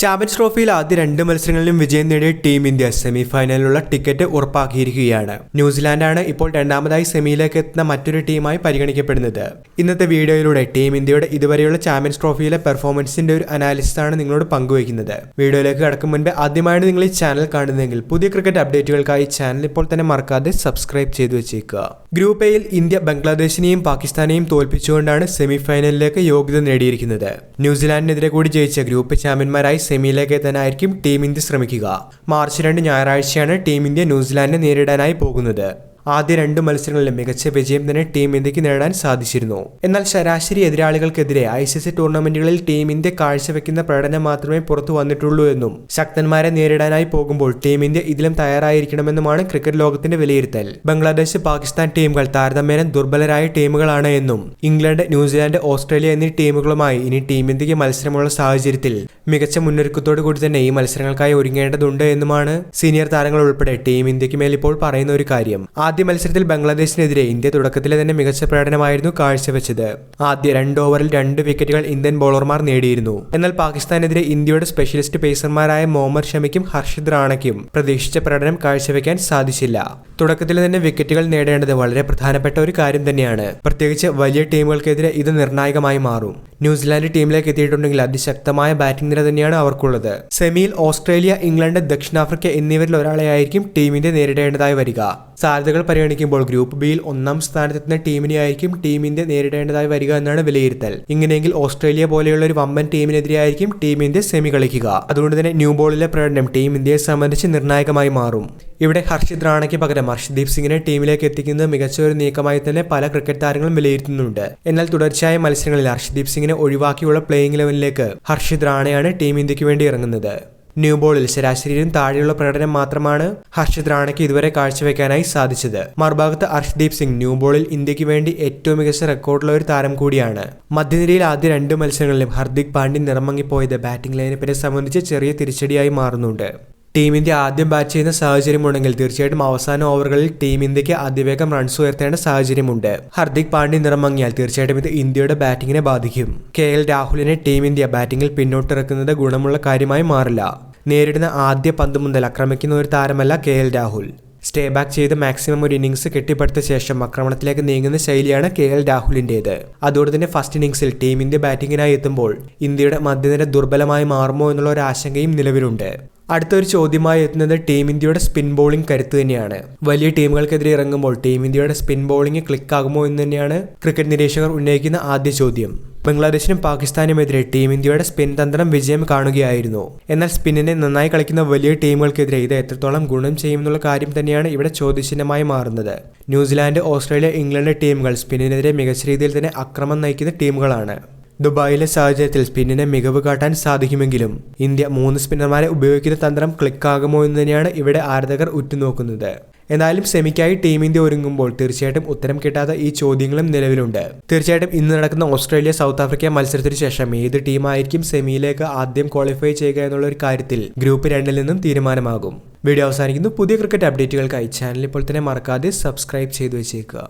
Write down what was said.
Champions ട്രോഫിയിൽ ആദ്യ രണ്ട് മത്സരങ്ങളിലും വിജയം നേടിയ ടീം ഇന്ത്യ സെമി ഫൈനലിലുള്ള ടിക്കറ്റ് ഉറപ്പാക്കിയിരിക്കുകയാണ്. ന്യൂസിലാൻഡാണ് ഇപ്പോൾ രണ്ടാമതായി സെമിയിലേക്ക് എത്തുന്ന മറ്റൊരു ടീമായി പരിഗണിക്കപ്പെടുന്നത്. ഇന്നത്തെ വീഡിയോയിലൂടെ ടീം ഇന്ത്യയുടെ ഇതുവരെയുള്ള ചാമ്പ്യൻസ് ട്രോഫിയിലെ പെർഫോമൻസിന്റെ ഒരു അനാലിസിസ് ആണ് നിങ്ങളോട് പങ്കുവയ്ക്കുന്നത്. വീഡിയോയിലേക്ക് കടക്കും മുൻപ് ആദ്യമായാണ് നിങ്ങൾ ഈ ചാനൽ കാണുന്നതെങ്കിൽ പുതിയ ക്രിക്കറ്റ് അപ്ഡേറ്റുകൾക്കായി ചാനൽ ഇപ്പോൾ തന്നെ മറക്കാതെ സബ്സ്ക്രൈബ് ചെയ്തു വെച്ചേക്കുക. ഗ്രൂപ്പ് എയിൽ ഇന്ത്യ ബംഗ്ലാദേശിനെയും പാകിസ്ഥാനെയും തോൽപ്പിച്ചുകൊണ്ടാണ് സെമി ഫൈനലിലേക്ക് യോഗ്യത നേടിയിരിക്കുന്നത്. ന്യൂസിലാൻഡിനെതിരെ കൂടി ജയിച്ച ഗ്രൂപ്പ് ചാമ്പ്യന്മാരായി സെമിയിലേക്ക് എത്താനായിരിക്കും ടീം ഇന്ത്യ ശ്രമിക്കുക. മാർച്ച് 2 ഞായറാഴ്ചയാണ് ടീം ഇന്ത്യ ന്യൂസിലാൻഡിനെ നേരിടാനായി പോകുന്നത്. ആദ്യ രണ്ട് മത്സരങ്ങളിലും മികച്ച വിജയം തന്നെ ടീം ഇന്ത്യക്ക് നേടാൻ സാധിച്ചിരുന്നു. എന്നാൽ ശരാശരി എതിരാളികൾക്കെതിരെ ICC ടൂർണമെന്റുകളിൽ ടീം ഇന്ത്യ കാഴ്ചവെക്കുന്ന പ്രകടനം മാത്രമേ പുറത്തു വന്നിട്ടുള്ളൂ എന്നും ശക്തന്മാരെ നേരിടാനായി പോകുമ്പോൾ ടീം ഇന്ത്യ ഇതിലും തയ്യാറായിരിക്കണമെന്നുമാണ് ക്രിക്കറ്റ് ലോകത്തിന്റെ വിലയിരുത്തൽ. ബംഗ്ലാദേശ്, പാകിസ്ഥാൻ ടീമുകൾ താരതമ്യേന ദുർബലരായ ടീമുകളാണ് എന്നും ഇംഗ്ലണ്ട്, ന്യൂസിലാൻഡ്, ഓസ്ട്രേലിയ എന്നീ ടീമുകളുമായി ഇനി ടീം ഇന്ത്യക്ക് മത്സരമുള്ള സാഹചര്യത്തിൽ മികച്ച മുന്നൊരുക്കത്തോടു കൂടി തന്നെ ഈ മത്സരങ്ങൾക്കായി ഒരുങ്ങേണ്ടതുണ്ട് എന്നുമാണ് സീനിയർ താരങ്ങൾ ഉൾപ്പെടെ ടീം ഇന്ത്യക്ക് മേൽ ഇപ്പോൾ പറയുന്ന ഒരു കാര്യം. ആദ്യ മത്സരത്തിൽ ബംഗ്ലാദേശിനെതിരെ ഇന്ത്യ തുടക്കത്തിലെ തന്നെ മികച്ച പ്രകടനമായിരുന്നു കാഴ്ചവെച്ചത്. ആദ്യ 2 ഓവറിൽ 2 വിക്കറ്റുകൾ ഇന്ത്യൻ ബോളർമാർ നേടിയിരുന്നു. എന്നാൽ പാകിസ്ഥാനെതിരെ ഇന്ത്യയുടെ സ്പെഷ്യലിസ്റ്റ് പേസർമാരായ മുഹമ്മദ് ഷമിക്കും ഹർഷിദ് റാണയ്ക്കും പ്രതീക്ഷിച്ച പ്രകടനം കാഴ്ചവെക്കാൻ സാധിച്ചില്ല. തുടക്കത്തിൽ തന്നെ വിക്കറ്റുകൾ നേടേണ്ടത് വളരെ പ്രധാനപ്പെട്ട ഒരു കാര്യം തന്നെയാണ്. പ്രത്യേകിച്ച് വലിയ ടീമുകൾക്കെതിരെ ഇത് നിർണായകമായി മാറും. ന്യൂസിലാൻഡ് ടീമിലേക്ക് എത്തിയിട്ടുണ്ടെങ്കിൽ അതിശക്തമായ ബാറ്റിംഗ് നിര തന്നെയാണ് അവർക്കുള്ളത്. സെമിയിൽ ഓസ്ട്രേലിയ, ഇംഗ്ലണ്ട്, ദക്ഷിണാഫ്രിക്ക എന്നിവരിൽ ഒരാളെയായിരിക്കും ടീമിന്റെ നേരിടേണ്ടതായി വരിക. സാധ്യതകൾ പരിഗണിക്കുമ്പോൾ ഗ്രൂപ്പ് ബിയിൽ 1ാം സ്ഥാനത്തെത്തുന്ന ടീമിനെയായിരിക്കും ടീം ഇന്ത്യ നേരിടേണ്ടതായി വരിക എന്നാണ് വിലയിരുത്തൽ. ഇങ്ങനെയെങ്കിൽ ഓസ്ട്രേലിയ പോലെയുള്ള ഒരു വമ്പൻ ടീമിനെതിരെയായിരിക്കും ടീം ഇന്ത്യ സെമി കളിക്കുക. അതുകൊണ്ട് തന്നെ ന്യൂ ബോളിലെ പ്രകടനം ടീം ഇന്ത്യയെ സംബന്ധിച്ച് നിർണായകമായി മാറും. ഇവിടെ ഹർഷിദ് റാണയ്ക്ക് പകരം ഹർഷ്ദീപ് സിംഗിനെ ടീമിലേക്ക് എത്തിക്കുന്നത് മികച്ച ഒരു നീക്കമായി തന്നെ പല ക്രിക്കറ്റ് താരങ്ങളും വിലയിരുത്തുന്നുണ്ട്. എന്നാൽ തുടർച്ചയായ മത്സരങ്ങളിൽ ഹർഷ്ദീപ് സിംഗിനെ ഒഴിവാക്കിയുള്ള പ്ലേയിംഗ് ലെവലിലേക്ക് ഹർഷിദ് റാണയാണ് ടീം ഇന്ത്യക്ക് വേണ്ടി ഇറങ്ങുന്നത്. ന്യൂ ബോളിൽ ശരാശരിയിലും താഴെയുള്ള പ്രകടനം മാത്രമാണ് ഹർഷിദ് റാണയ്ക്ക് ഇതുവരെ കാഴ്ചവെക്കാനായി സാധിച്ചത്. മറുഭാഗത്ത് ഹർഷ്ദീപ് സിംഗ് ന്യൂ ബോളിൽ ഇന്ത്യക്ക് വേണ്ടി ഏറ്റവും മികച്ച റെക്കോർഡുള്ള ഒരു താരം കൂടിയാണ്. മധ്യനിരയിൽ ആദ്യ 2 മത്സരങ്ങളിലും ഹർദിക് പാണ്ഡ്യ നിറമങ്ങിപ്പോയത് ബാറ്റിംഗ് ലൈനപ്പിനെ സംബന്ധിച്ച് ചെറിയ തിരിച്ചടിയായി മാറുന്നുണ്ട്. ടീം ഇന്ത്യ ആദ്യം ബാറ്റ് ചെയ്യുന്ന സാഹചര്യമുണ്ടെങ്കിൽ തീർച്ചയായിട്ടും അവസാന ഓവറുകളിൽ ടീം ഇന്ത്യക്ക് അതിവേഗം റൺസ് ഉയർത്തേണ്ട സാഹചര്യമുണ്ട്. ഹർദിക് പാണ്ഡ്യ നിറമങ്ങിയാൽ തീർച്ചയായിട്ടും ഇത് ഇന്ത്യയുടെ ബാറ്റിങ്ങിനെ ബാധിക്കും. KL രാഹുലിനെ ടീം ഇന്ത്യ ബാറ്റിംഗിൽ പിന്നോട്ടിറക്കുന്നത് ഗുണമുള്ള കാര്യമായി മാറില്ല. നേരിടുന്ന ആദ്യ പന്ത് മുതൽ ആക്രമിക്കുന്ന ഒരു താരമല്ല KL രാഹുൽ. സ്റ്റേ ബാക്ക് ചെയ്ത് മാക്സിമം ഒരു ഇന്നിംഗ്സ് കെട്ടിപ്പടുത്ത ശേഷം ആക്രമണത്തിലേക്ക് നീങ്ങുന്ന ശൈലിയാണ് KL രാഹുലിന്റേത്. അതോടെ തന്നെ ഫസ്റ്റ് ഇന്നിംഗ്സിൽ ടീം ഇന്ത്യ ബാറ്റിംഗിനായി എത്തുമ്പോൾ ഇന്ത്യയുടെ മധ്യനിര ദുർബലമായി മാറുമോ എന്നുള്ള ഒരു ആശങ്കയും നിലവിലുണ്ട്. അടുത്തൊരു ചോദ്യമായി എത്തുന്നത് ടീം ഇന്ത്യയുടെ സ്പിൻ ബോളിംഗ് കരുത്ത് തന്നെയാണ്. വലിയ ടീമുകൾക്കെതിരെ ഇറങ്ങുമ്പോൾ ടീം ഇന്ത്യയുടെ സ്പിൻ ബോളിംഗ് ക്ലിക്കാകുമോ എന്ന് തന്നെയാണ് ക്രിക്കറ്റ് നിരീക്ഷകർ ഉന്നയിക്കുന്ന ആദ്യ ചോദ്യം. ബംഗ്ലാദേശിനും പാകിസ്ഥാനുമെതിരെ ടീം ഇന്ത്യയുടെ സ്പിൻ തന്ത്രം വിജയം കാണുകയായിരുന്നു. എന്നാൽ സ്പിന്നിനെ നന്നായി കളിക്കുന്ന വലിയ ടീമുകൾക്കെതിരെ ഇത് എത്രത്തോളം ഗുണം ചെയ്യുമെന്നുള്ള കാര്യം തന്നെയാണ് ഇവിടെ ചോദ്യചിഹ്നമായി മാറുന്നത്. ന്യൂസിലാൻഡ്, ഓസ്ട്രേലിയ, ഇംഗ്ലണ്ട് ടീമുകൾ സ്പിന്നിനെതിരെ മികച്ച രീതിയിൽ തന്നെ ആക്രമണം നയിക്കുന്ന ടീമുകളാണ്. ദുബായിലെ സാഹചര്യത്തിൽ സ്പിന്നിനെ മികവ് കാട്ടാൻ സാധിക്കുമെങ്കിലും ഇന്ത്യ 3 സ്പിന്നർമാരെ ഉപയോഗിക്കുന്ന തന്ത്രം ക്ലിക്കാകുമോ എന്ന് തന്നെയാണ് ഇവിടെ ആരാധകർ ഉറ്റുനോക്കുന്നത്. എന്നാലും സെമിക്കായി ടീം ഇന്ത്യ ഒരുങ്ങുമ്പോൾ തീർച്ചയായിട്ടും ഉത്തരം കിട്ടാത്ത ഈ ചോദ്യങ്ങളും നിലവിലുണ്ട്. തീർച്ചയായിട്ടും ഇന്ന് നടക്കുന്ന ഓസ്ട്രേലിയ സൗത്ത് ആഫ്രിക്ക മത്സരത്തിന് ശേഷം ഏത് ടീമായിരിക്കും സെമിയിലേക്ക് ആദ്യം ക്വാളിഫൈ ചെയ്യുക എന്നുള്ള ഒരു കാര്യത്തിൽ ഗ്രൂപ്പ് 2ൽ നിന്നും തീരുമാനമാകും. വീഡിയോ അവസാനിക്കുന്നു. പുതിയ ക്രിക്കറ്റ് അപ്ഡേറ്റുകൾക്കായി ചാനൽ ഇപ്പോൾ തന്നെ മറക്കാതെ സബ്സ്ക്രൈബ് ചെയ്തു വെച്ചേക്കുക.